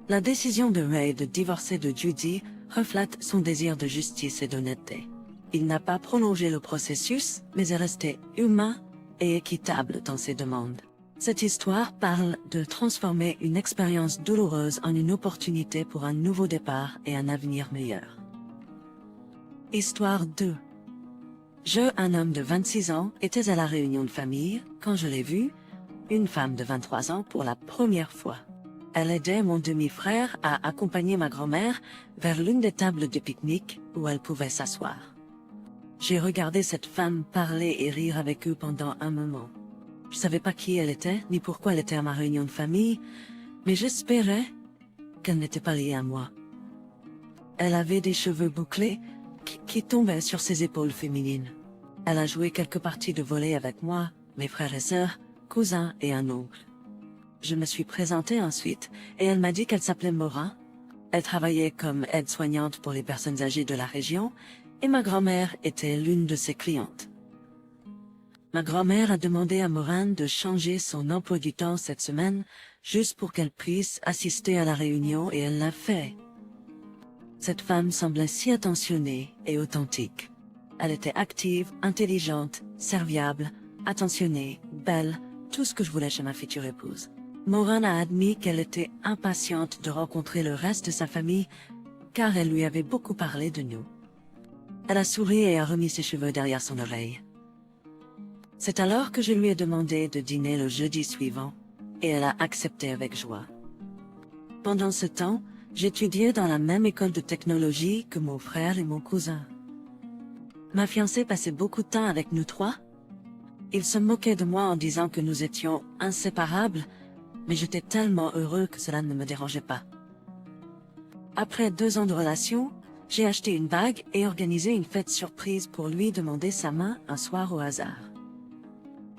La décision de Ray de divorcer de Judy reflète son désir de justice et d'honnêteté. Il n'a pas prolongé le processus, mais est resté humain et équitable dans ses demandes. Cette histoire parle de transformer une expérience douloureuse en une opportunité pour un nouveau départ et un avenir meilleur. Histoire 2. Un homme de 26 ans, était à la réunion de famille quand je l'ai vue, une femme de 23 ans pour la première fois. Elle aidait mon demi-frère à accompagner ma grand-mère vers l'une des tables de pique-nique où elle pouvait s'asseoir. J'ai regardé cette femme parler et rire avec eux pendant un moment. Je savais pas qui elle était, ni pourquoi elle était à ma réunion de famille, mais j'espérais qu'elle n'était pas liée à moi. Elle avait des cheveux bouclés qui tombaient sur ses épaules féminines. Elle a joué quelques parties de volley avec moi, mes frères et sœurs, cousins et un oncle. Je me suis présentée ensuite et elle m'a dit qu'elle s'appelait Maura. Elle travaillait comme aide-soignante pour les personnes âgées de la région et ma grand-mère était l'une de ses clientes. Ma grand-mère a demandé à Morin de changer son emploi du temps cette semaine, juste pour qu'elle puisse assister à la réunion, et elle l'a fait. Cette femme semblait si attentionnée et authentique. Elle était active, intelligente, serviable, attentionnée, belle, tout ce que je voulais chez ma future épouse. Morin a admis qu'elle était impatiente de rencontrer le reste de sa famille, car elle lui avait beaucoup parlé de nous. Elle a souri et a remis ses cheveux derrière son oreille. C'est alors que je lui ai demandé de dîner le jeudi suivant, et elle a accepté avec joie. Pendant ce temps, j'étudiais dans la même école de technologie que mon frère et mon cousin. Ma fiancée passait beaucoup de temps avec nous trois. Il se moquait de moi en disant que nous étions inséparables, mais j'étais tellement heureux que cela ne me dérangeait pas. Après 2 ans de relation, j'ai acheté une bague et organisé une fête surprise pour lui demander sa main un soir au hasard.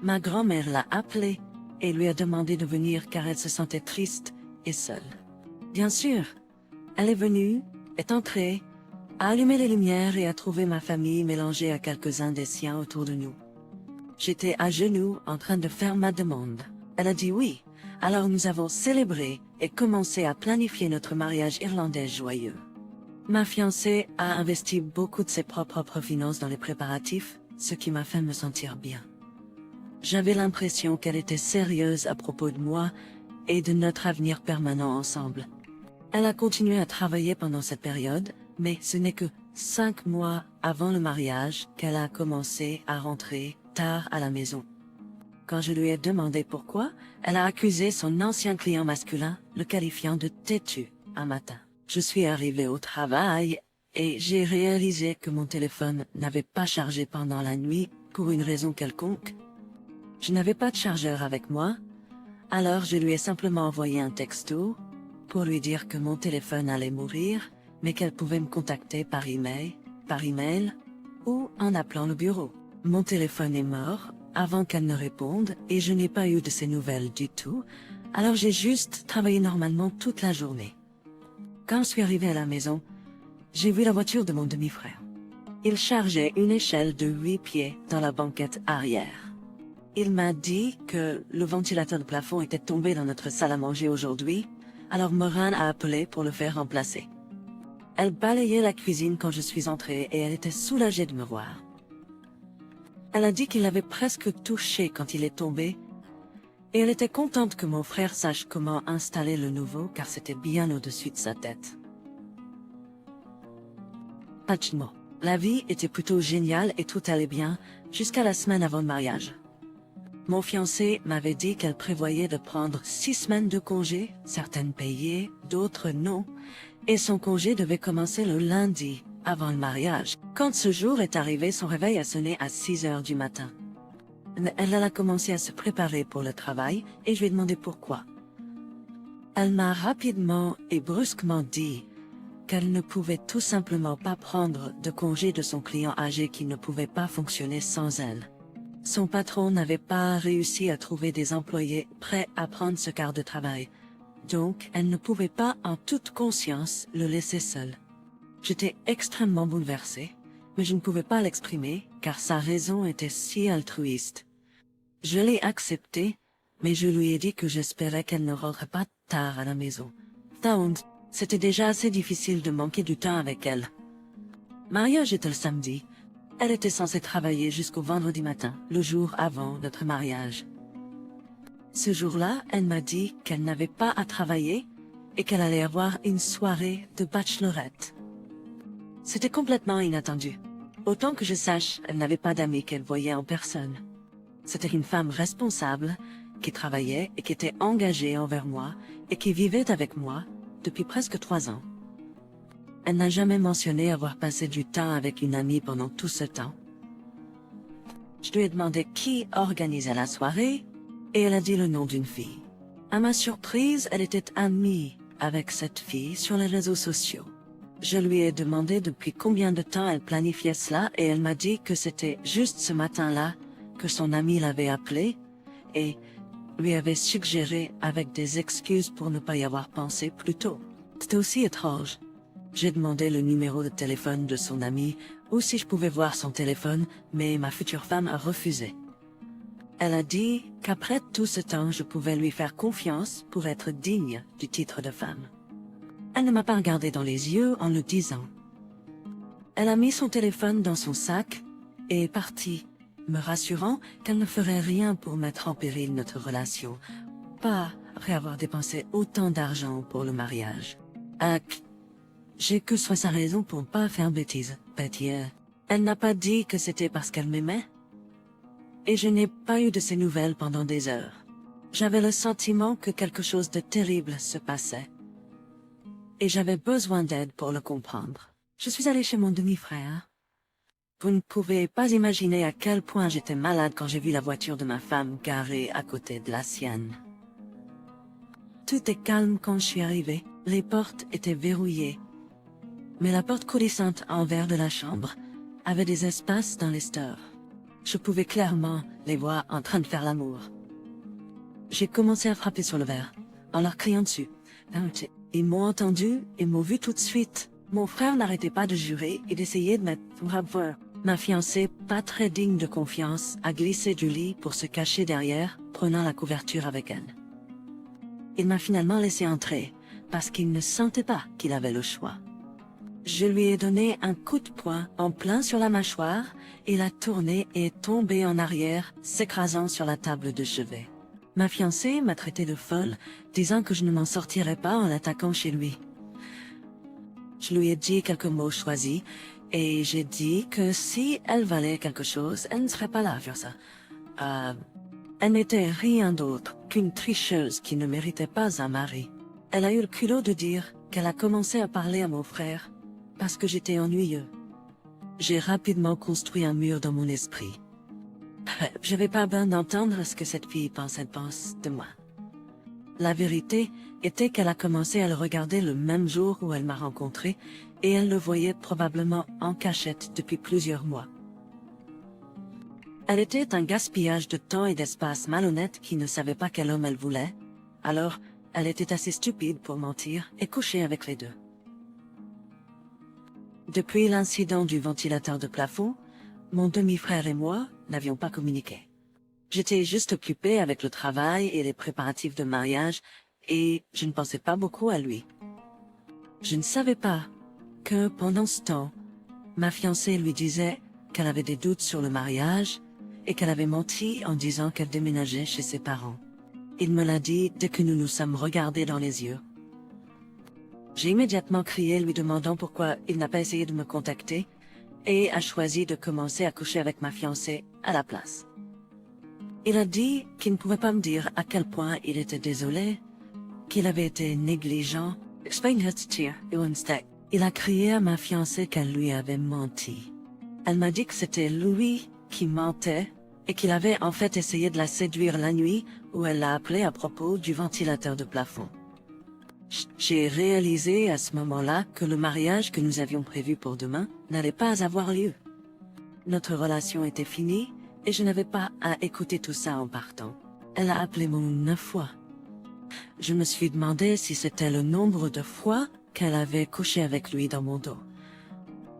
Ma grand-mère l'a appelé et lui a demandé de venir car elle se sentait triste et seule. Bien sûr, elle est venue, est entrée, a allumé les lumières et a trouvé ma famille mélangée à quelques-uns des siens autour de nous. J'étais à genoux en train de faire ma demande. Elle a dit oui, alors nous avons célébré et commencé à planifier notre mariage irlandais joyeux. Ma fiancée a investi beaucoup de ses propres finances dans les préparatifs, ce qui m'a fait me sentir bien. J'avais l'impression qu'elle était sérieuse à propos de moi et de notre avenir permanent ensemble. Elle a continué à travailler pendant cette période, mais ce n'est que 5 mois avant le mariage qu'elle a commencé à rentrer tard à la maison. Quand je lui ai demandé pourquoi, elle a accusé son ancien client masculin, le qualifiant de têtu, un matin. Je suis arrivée au travail et j'ai réalisé que mon téléphone n'avait pas chargé pendant la nuit pour une raison quelconque. Je n'avais pas de chargeur avec moi, alors je lui ai simplement envoyé un texto pour lui dire que mon téléphone allait mourir, mais qu'elle pouvait me contacter par email ou en appelant le bureau. Mon téléphone est mort avant qu'elle ne réponde et je n'ai pas eu de ses nouvelles du tout, alors j'ai juste travaillé normalement toute la journée. Quand je suis arrivée à la maison, j'ai vu la voiture de mon demi-frère. Il chargeait une échelle de 8 pieds dans la banquette arrière. Il m'a dit que le ventilateur de plafond était tombé dans notre salle à manger aujourd'hui, alors Morin a appelé pour le faire remplacer. Elle balayait la cuisine quand je suis entrée et elle était soulagée de me voir. Elle a dit qu'il l'avait presque touché quand il est tombé, et elle était contente que mon frère sache comment installer le nouveau car c'était bien au-dessus de sa tête. Pas de mots. La vie était plutôt géniale et tout allait bien jusqu'à la semaine avant le mariage. Mon fiancé m'avait dit qu'elle prévoyait de prendre 6 semaines de congé, certaines payées, d'autres non, et son congé devait commencer le lundi, avant le mariage. Quand ce jour est arrivé, son réveil a sonné à 6 heures du matin. Elle a commencé à se préparer pour le travail et je lui ai demandé pourquoi. Elle m'a rapidement et brusquement dit qu'elle ne pouvait tout simplement pas prendre de congé de son client âgé qui ne pouvait pas fonctionner sans elle. Son patron n'avait pas réussi à trouver des employés prêts à prendre ce quart de travail, donc elle ne pouvait pas en toute conscience le laisser seul. J'étais extrêmement bouleversée, mais je ne pouvais pas l'exprimer car sa raison était si altruiste. Je l'ai accepté, mais je lui ai dit que j'espérais qu'elle ne rentrerait pas tard à la maison. C'était déjà assez difficile de manquer du temps avec elle. Mariage était le samedi. Elle était censée travailler jusqu'au vendredi matin, le jour avant notre mariage. Ce jour-là, elle m'a dit qu'elle n'avait pas à travailler et qu'elle allait avoir une soirée de bachelorette. C'était complètement inattendu. Autant que je sache, elle n'avait pas d'amis qu'elle voyait en personne. C'était une femme responsable, qui travaillait et qui était engagée envers moi et qui vivait avec moi depuis presque 3 ans. Elle n'a jamais mentionné avoir passé du temps avec une amie pendant tout ce temps. Je lui ai demandé qui organisait la soirée et elle a dit le nom d'une fille. À ma surprise, elle était amie avec cette fille sur les réseaux sociaux. Je lui ai demandé depuis combien de temps elle planifiait cela et elle m'a dit que c'était juste ce matin-là que son amie l'avait appelée et lui avait suggéré avec des excuses pour ne pas y avoir pensé plus tôt. C'était aussi étrange. J'ai demandé le numéro de téléphone de son amie ou si je pouvais voir son téléphone, mais ma future femme a refusé. Elle a dit qu'après tout ce temps, je pouvais lui faire confiance pour être digne du titre de femme. Elle ne m'a pas regardé dans les yeux en le disant. Elle a mis son téléphone dans son sac et est partie, me rassurant qu'elle ne ferait rien pour mettre en péril notre relation, pas après avoir dépensé autant d'argent pour le mariage. J'ai que soit sa raison pour ne pas faire bêtise, Betty. Elle n'a pas dit que c'était parce qu'elle m'aimait. Et je n'ai pas eu de ses nouvelles pendant des heures. J'avais le sentiment que quelque chose de terrible se passait. Et j'avais besoin d'aide pour le comprendre. Je suis allée chez mon demi-frère. Vous ne pouvez pas imaginer à quel point j'étais malade quand j'ai vu la voiture de ma femme garée à côté de la sienne. Tout est calme quand je suis arrivée. Les portes étaient verrouillées. Mais la porte coulissante en verre de la chambre avait des espaces dans les stores. Je pouvais clairement les voir en train de faire l'amour. J'ai commencé à frapper sur le verre, en leur criant dessus. Ils m'ont entendu et m'ont vu tout de suite. Mon frère n'arrêtait pas de jurer et d'essayer de mettre bravo. Ma fiancée, pas très digne de confiance, a glissé du lit pour se cacher derrière, prenant la couverture avec elle. Il m'a finalement laissé entrer, parce qu'il ne sentait pas qu'il avait le choix. Je lui ai donné un coup de poing en plein sur la mâchoire, et il a tourné et est tombé en arrière, s'écrasant sur la table de chevet. Ma fiancée m'a traité de folle, disant que je ne m'en sortirais pas en l'attaquant chez lui. Je lui ai dit quelques mots choisis, et j'ai dit que si elle valait quelque chose, elle ne serait pas là à faire ça. Elle n'était rien d'autre qu'une tricheuse qui ne méritait pas un mari. Elle a eu le culot de dire qu'elle a commencé à parler à mon frère, parce que j'étais ennuyeux. J'ai rapidement construit un mur dans mon esprit. J'avais pas besoin d'entendre ce que cette fille pense de moi. La vérité était qu'elle a commencé à le regarder le même jour où elle m'a rencontré, et elle le voyait probablement en cachette depuis plusieurs mois. Elle était un gaspillage de temps et d'espace malhonnête qui ne savait pas quel homme elle voulait, alors elle était assez stupide pour mentir et coucher avec les deux. Depuis l'incident du ventilateur de plafond, mon demi-frère et moi n'avions pas communiqué. J'étais juste occupée avec le travail et les préparatifs de mariage, et je ne pensais pas beaucoup à lui. Je ne savais pas que, pendant ce temps, ma fiancée lui disait qu'elle avait des doutes sur le mariage et qu'elle avait menti en disant qu'elle déménageait chez ses parents. Il me l'a dit dès que nous nous sommes regardés dans les yeux. J'ai immédiatement crié lui demandant pourquoi il n'a pas essayé de me contacter et a choisi de commencer à coucher avec ma fiancée à la place. Il a dit qu'il ne pouvait pas me dire à quel point il était désolé, qu'il avait été négligent. Il a crié à ma fiancée qu'elle lui avait menti. Elle m'a dit que c'était lui qui mentait et qu'il avait en fait essayé de la séduire la nuit où elle l'a appelé à propos du ventilateur de plafond. J'ai réalisé à ce moment-là que le mariage que nous avions prévu pour demain n'allait pas avoir lieu. Notre relation était finie et je n'avais pas à écouter tout ça en partant. Elle a appelé mon nom 9 fois. Je me suis demandé si c'était le nombre de fois qu'elle avait couché avec lui dans mon dos.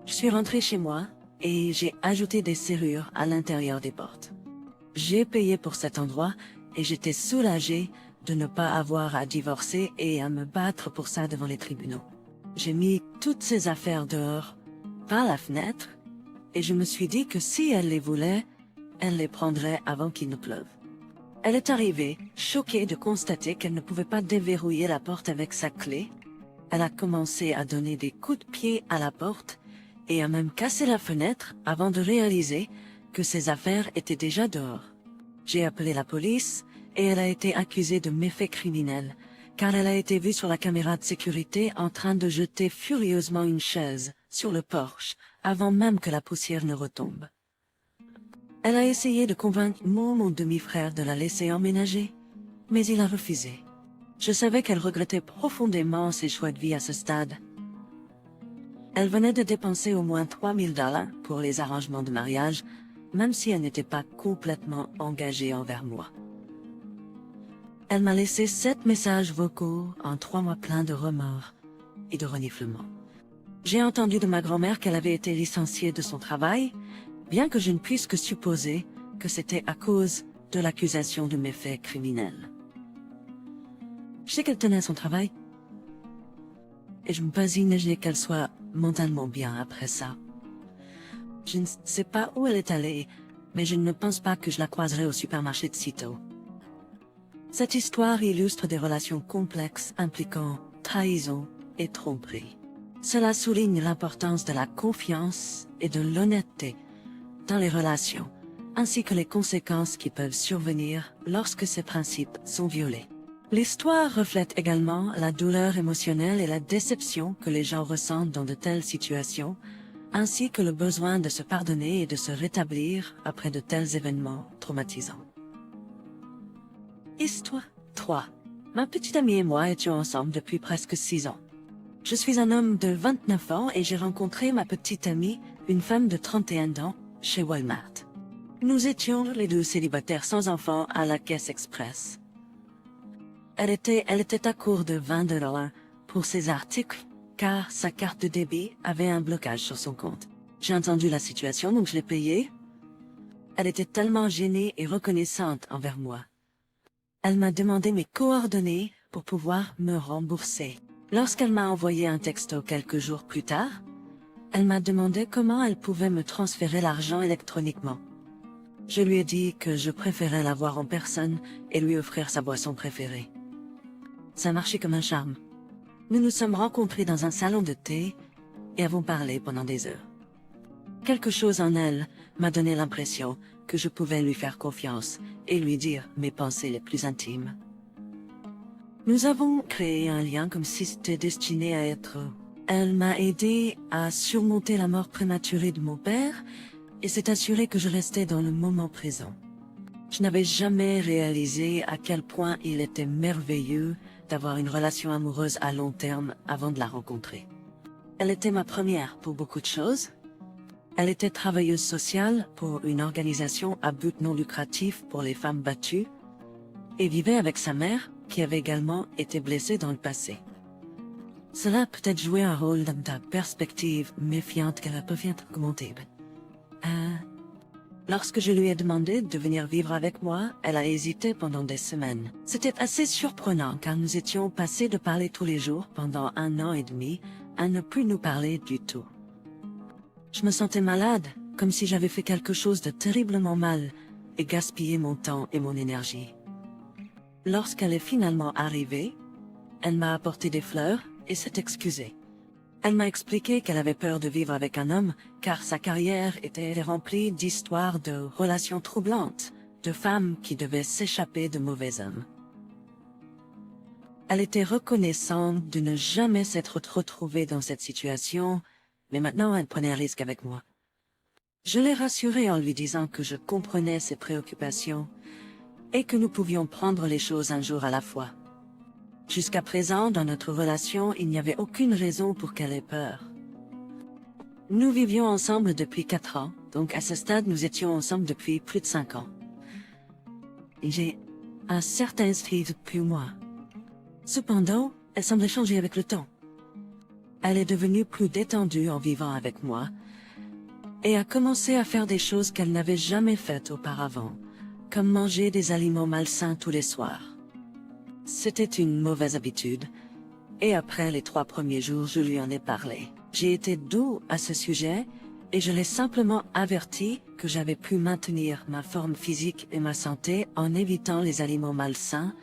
Je suis rentrée chez moi et j'ai ajouté des serrures à l'intérieur des portes. J'ai payé pour cet endroit et j'étais soulagée de ne pas avoir à divorcer et à me battre pour ça devant les tribunaux. J'ai mis toutes ces affaires dehors, par la fenêtre, et je me suis dit que si elle les voulait, elle les prendrait avant qu'il ne pleuve. Elle est arrivée, choquée de constater qu'elle ne pouvait pas déverrouiller la porte avec sa clé. Elle a commencé à donner des coups de pied à la porte et a même cassé la fenêtre avant de réaliser que ses affaires étaient déjà dehors. J'ai appelé la police et elle a été accusée de méfaits criminels, car elle a été vue sur la caméra de sécurité en train de jeter furieusement une chaise sur le porche avant même que la poussière ne retombe. Elle a essayé de convaincre mon demi-frère de la laisser emménager, mais il a refusé. Je savais qu'elle regrettait profondément ses choix de vie à ce stade. Elle venait de dépenser au moins $3000 pour les arrangements de mariage, même si elle n'était pas complètement engagée envers moi. Elle m'a laissé 7 messages vocaux en 3 mois pleins de remords et de reniflements. J'ai entendu de ma grand-mère qu'elle avait été licenciée de son travail, bien que je ne puisse que supposer que c'était à cause de l'accusation de méfaits criminels. Je sais qu'elle tenait à son travail, et je me peux imaginer qu'elle soit mentalement bien après ça. Je ne sais pas où elle est allée, mais je ne pense pas que je la croiserai au supermarché de sitôt. Cette histoire illustre des relations complexes impliquant trahison et tromperie. Cela souligne l'importance de la confiance et de l'honnêteté dans les relations, ainsi que les conséquences qui peuvent survenir lorsque ces principes sont violés. L'histoire reflète également la douleur émotionnelle et la déception que les gens ressentent dans de telles situations, ainsi que le besoin de se pardonner et de se rétablir après de tels événements traumatisants. Histoire 3. Ma petite amie et moi étions ensemble depuis presque 6 ans. Je suis un homme de 29 ans et j'ai rencontré ma petite amie, une femme de 31 ans, chez Walmart. Nous étions les deux célibataires sans enfants à la caisse express. Elle était à court de $20 pour ses articles, car sa carte de débit avait un blocage sur son compte. J'ai entendu la situation, donc je l'ai payée. Elle était tellement gênée et reconnaissante envers moi. Elle m'a demandé mes coordonnées pour pouvoir me rembourser. Lorsqu'elle m'a envoyé un texto quelques jours plus tard, elle m'a demandé comment elle pouvait me transférer l'argent électroniquement. Je lui ai dit que je préférais la voir en personne et lui offrir sa boisson préférée. Ça a marché comme un charme. Nous nous sommes rencontrés dans un salon de thé et avons parlé pendant des heures. Quelque chose en elle m'a donné l'impression que je pouvais lui faire confiance et lui dire mes pensées les plus intimes. Nous avons créé un lien comme si c'était destiné à être. Elle m'a aidé à surmonter la mort prématurée de mon père et s'est assurée que je restais dans le moment présent. Je n'avais jamais réalisé à quel point il était merveilleux d'avoir une relation amoureuse à long terme avant de la rencontrer. Elle était ma première pour beaucoup de choses. Elle était travailleuse sociale pour une organisation à but non lucratif pour les femmes battues et vivait avec sa mère qui avait également été blessée dans le passé. Cela a peut-être joué un rôle dans ta perspective méfiante qu'elle a pu être augmentée. Lorsque je lui ai demandé de venir vivre avec moi, elle a hésité pendant des semaines. C'était assez surprenant car nous étions passés de parler tous les jours pendant 1 an et demi à ne plus nous parler du tout. Je me sentais malade, comme si j'avais fait quelque chose de terriblement mal et gaspillé mon temps et mon énergie. Lorsqu'elle est finalement arrivée, elle m'a apporté des fleurs et s'est excusée. Elle m'a expliqué qu'elle avait peur de vivre avec un homme car sa carrière était remplie d'histoires de relations troublantes, de femmes qui devaient s'échapper de mauvais hommes. Elle était reconnaissante de ne jamais s'être retrouvée dans cette situation, mais maintenant elle prenait un risque avec moi. Je l'ai rassurée en lui disant que je comprenais ses préoccupations et que nous pouvions prendre les choses un jour à la fois. Jusqu'à présent, dans notre relation, il n'y avait aucune raison pour qu'elle ait peur. Nous vivions ensemble depuis 4 ans, donc à ce stade, nous étions ensemble depuis plus de 5 ans. Et j'ai un certain style depuis moi. Cependant, elle semblait changer avec le temps. Elle est devenue plus détendue en vivant avec moi et a commencé à faire des choses qu'elle n'avait jamais faites auparavant, comme manger des aliments malsains tous les soirs. C'était une mauvaise habitude, et après les 3 premiers jours, je lui en ai parlé. J'ai été doux à ce sujet, et je l'ai simplement averti que j'avais pu maintenir ma forme physique et ma santé en évitant les aliments malsains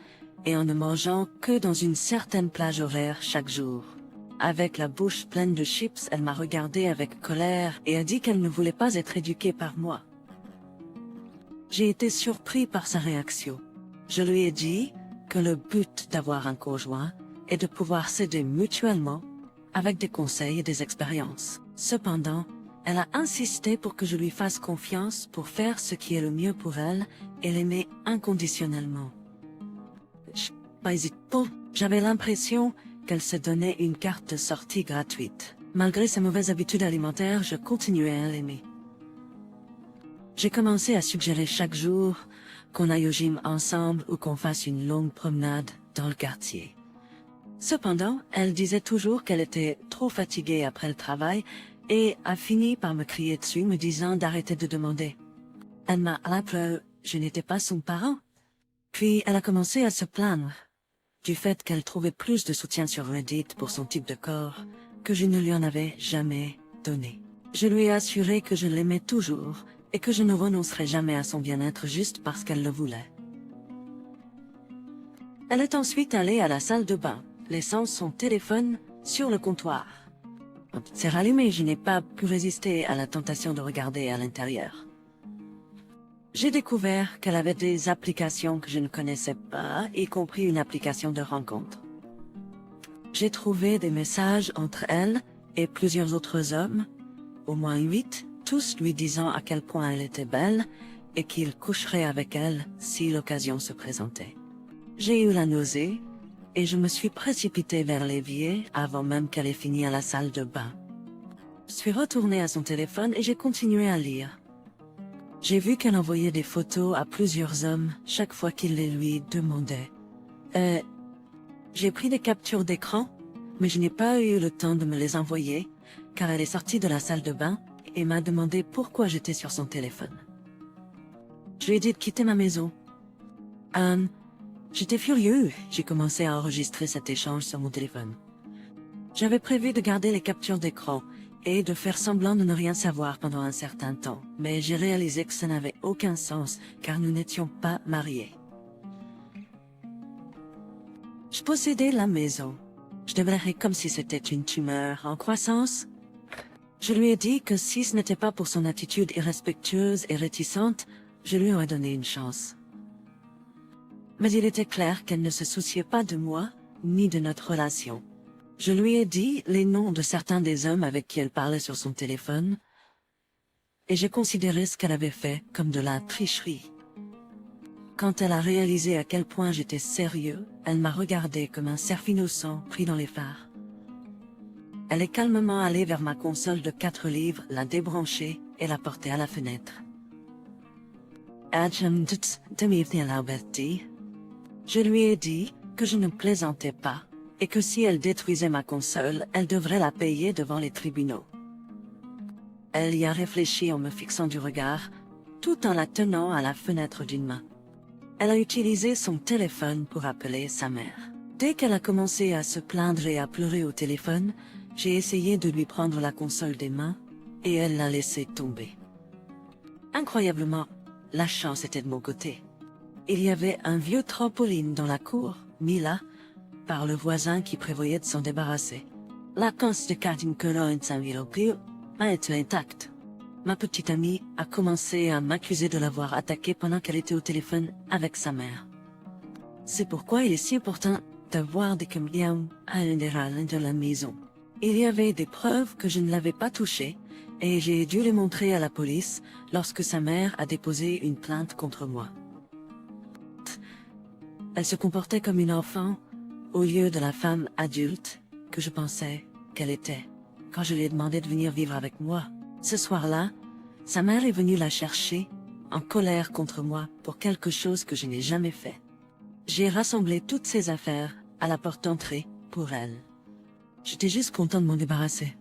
et en ne mangeant que dans une certaine plage horaire chaque jour. Avec la bouche pleine de chips, elle m'a regardé avec colère et a dit qu'elle ne voulait pas être éduquée par moi. J'ai été surpris par sa réaction. Je lui ai dit que le but d'avoir un conjoint est de pouvoir s'aider mutuellement avec des conseils et des expériences. Cependant, elle a insisté pour que je lui fasse confiance pour faire ce qui est le mieux pour elle et l'aimer inconditionnellement. J'avais l'impression qu'elle se donnait une carte de sortie gratuite. Malgré ses mauvaises habitudes alimentaires, je continuais à l'aimer. J'ai commencé à suggérer chaque jour qu'on aille au gym ensemble ou qu'on fasse une longue promenade dans le quartier. Cependant, elle disait toujours qu'elle était trop fatiguée après le travail et a fini par me crier dessus me disant d'arrêter de demander. Elle m'a appelé, je n'étais pas son parent. Puis elle a commencé à se plaindre du fait qu'elle trouvait plus de soutien sur Reddit pour son type de corps que je ne lui en avais jamais donné. Je lui ai assuré que je l'aimais toujours et que je ne renoncerais jamais à son bien-être juste parce qu'elle le voulait. Elle est ensuite allée à la salle de bain, laissant son téléphone sur le comptoir. Quand il s'est rallumé, je n'ai pas pu résister à la tentation de regarder à l'intérieur. J'ai découvert qu'elle avait des applications que je ne connaissais pas, y compris une application de rencontre. J'ai trouvé des messages entre elle et plusieurs autres hommes, au moins 8, tous lui disant à quel point elle était belle et qu'il coucherait avec elle si l'occasion se présentait. J'ai eu la nausée et je me suis précipitée vers l'évier avant même qu'elle ait fini à la salle de bain. Je suis retournée à son téléphone et j'ai continué à lire. J'ai vu qu'elle envoyait des photos à plusieurs hommes chaque fois qu'ils les lui demandaient. J'ai pris des captures d'écran, mais je n'ai pas eu le temps de me les envoyer, car elle est sortie de la salle de bain et m'a demandé pourquoi j'étais sur son téléphone. Je lui ai dit de quitter ma maison. J'étais furieux, j'ai commencé à enregistrer cet échange sur mon téléphone. J'avais prévu de garder les captures d'écran et de faire semblant de ne rien savoir pendant un certain temps, mais j'ai réalisé que ça n'avait aucun sens, car nous n'étions pas mariés. Je possédais la maison. Je demeurais comme si c'était une tumeur en croissance. Je lui ai dit que si ce n'était pas pour son attitude irrespectueuse et réticente, je lui aurais donné une chance. Mais il était clair qu'elle ne se souciait pas de moi, ni de notre relation. Je lui ai dit les noms de certains des hommes avec qui elle parlait sur son téléphone, et j'ai considéré ce qu'elle avait fait comme de la tricherie. Quand elle a réalisé à quel point j'étais sérieux, elle m'a regardé comme un cerf innocent pris dans les phares. Elle est calmement allée vers ma console de 4 livres, l'a débranchée et l'a portée à la fenêtre. Je lui ai dit que je ne plaisantais pas et que si elle détruisait ma console, elle devrait la payer devant les tribunaux. Elle y a réfléchi en me fixant du regard, tout en la tenant à la fenêtre d'une main. Elle a utilisé son téléphone pour appeler sa mère. Dès qu'elle a commencé à se plaindre et à pleurer au téléphone, j'ai essayé de lui prendre la console des mains et elle l'a laissé tomber. Incroyablement, la chance était de mon côté. Il y avait un vieux trampoline dans la cour, mis là, par le voisin qui prévoyait de s'en débarrasser. La conséquence a été intacte. Ma petite amie a commencé à m'accuser de l'avoir attaquée pendant qu'elle était au téléphone avec sa mère. C'est pourquoi il est si important d'avoir des caméras à l'intérieur de la maison. Il y avait des preuves que je ne l'avais pas touchée et j'ai dû les montrer à la police lorsque sa mère a déposé une plainte contre moi. Elle se comportait comme une enfant au lieu de la femme adulte que je pensais qu'elle était quand je lui ai demandé de venir vivre avec moi. Ce soir-là, sa mère est venue la chercher, en colère contre moi pour quelque chose que je n'ai jamais fait. J'ai rassemblé toutes ses affaires à la porte d'entrée pour elle. J'étais juste content de m'en débarrasser.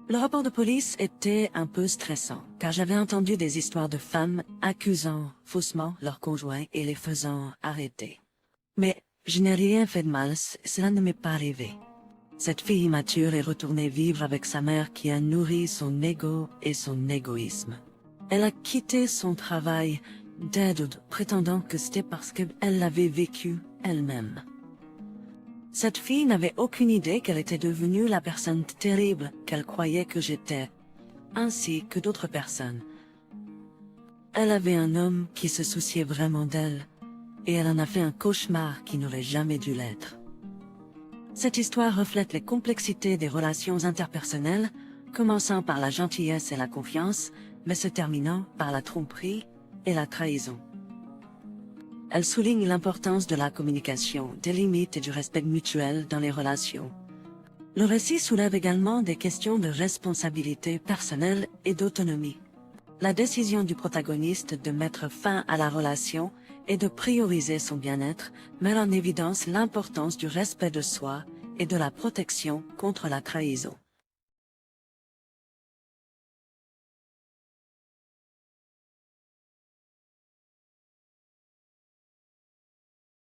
Le rapport de police était un peu stressant, car j'avais entendu des histoires de femmes accusant faussement leurs conjoints et les faisant arrêter. Mais je n'ai rien fait de mal, cela ne m'est pas arrivé. Cette fille immature est retournée vivre avec sa mère qui a nourri son ego et son égoïsme. Elle a quitté son travail d'aide prétendant que c'était parce qu'elle l'avait vécu elle-même. Cette fille n'avait aucune idée qu'elle était devenue la personne terrible qu'elle croyait que j'étais, ainsi que d'autres personnes. Elle avait un homme qui se souciait vraiment d'elle, et elle en a fait un cauchemar qui n'aurait jamais dû l'être. Cette histoire reflète les complexités des relations interpersonnelles, commençant par la gentillesse et la confiance, mais se terminant par la tromperie et la trahison. Elle souligne l'importance de la communication, des limites et du respect mutuel dans les relations. Le récit soulève également des questions de responsabilité personnelle et d'autonomie. La décision du protagoniste de mettre fin à la relation et de prioriser son bien-être met en évidence l'importance du respect de soi et de la protection contre la trahison.